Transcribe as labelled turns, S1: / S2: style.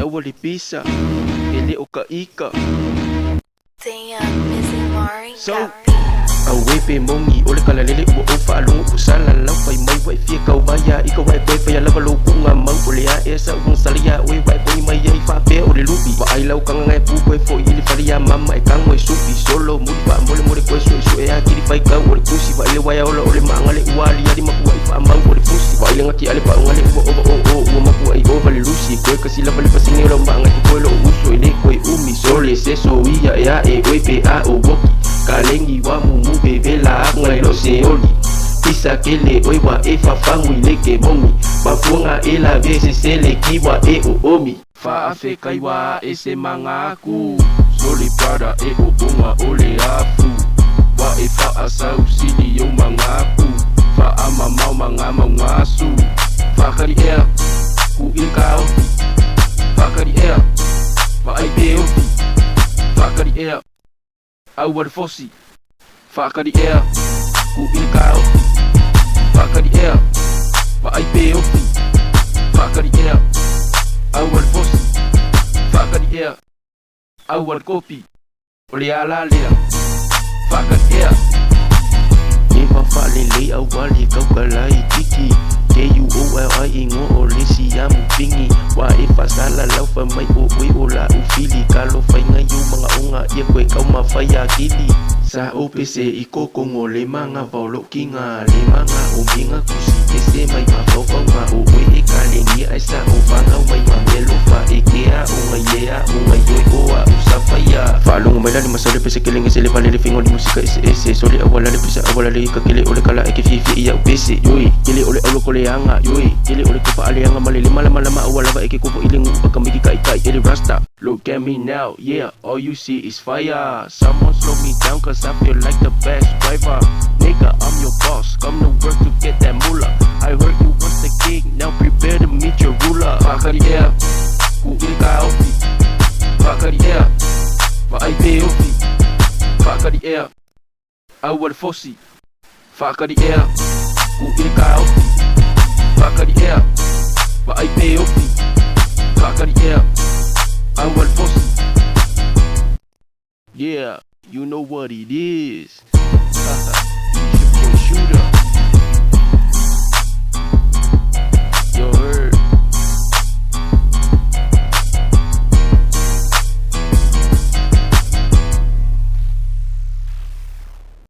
S1: awali pisa ele o ka ika.
S2: Damn, Missy Mari
S1: So,
S2: got
S1: awe pe mongi ole kala lele ua o whaalungu kusala lau pai mai wai fia kau maya ika wai koe pai alawa lo kunga mau ole a e sa uang salia oi wai koni mai ai whapea ole lupi wa ai lau kanga ngai pu koe fo ili wharia mama e kango e supi solo muri wa mole mole koe sue sue a kiri whai kau ole pusi wa ile wai aola ole maangale uali ali maku ai wha mau ole pusi wa ile ngaki ale pa ngale ua ova o ua maku ai ova le lusi koe kasi lava le pasinge lau maangaki koe lo uso ele koe umi sole se so ia e a e oi pe a o woki kalengi wa mumu bebe la ngai lo seoli pisa kele oi wa e fafangu ileke mongi mafunga e la vese sele kiwa e o omi fa afe kai wa e se mangaku soli prada e o bunga ole afu wa e fa asau sili yo mangaku fa ama mau mangama ngasu fa kari e ku ilkao fa kari e fa ai pe fa kari e au war fosi fakari ea ku ilkao fakari ea wa ai pe ofi fakari ea au war fosi fakari ea au war kopi ole ala lea fakari ea e fa fa le le au wali kau kalai tiki K-U-O-L-I ingo o lesi ya mupingi wa e fasala lau fa mai o oi o la ufili kalo fai ngai u mga unga ia koe kau mawhai akili sa opese i kokongo le manga vaulo kinga le manga o minga kusi ke se mai mawhau ma o oi e kalengi ai sa o whangau mai mamelo fa e kea o ngai lea o ngai oi oa usafaya whalunga mai lani masole pese kelenge se le vale le fingo li musika ese sole awala le pisa awala le ika kele ole kala eke fifi ia upese yoi kele ole auloko le anga yoi kele ole kupa ale anga malele malama lama awala va eke kupo ilingu pakamiki kai kai ele rasta look at me now yeah all you see is fire someone slow me down cause I feel like the best driver nigga I'm your boss come to work to get that moolah I heard you was the king now prepare to meet your ruler fakari ea ku ilka ofi fakari ea wa ai pe ofi fakari ea au war fosi fakari ea ku ilka ofi fakari ea wa ai pe ofi fakari ea au war fosi yeah you know what it is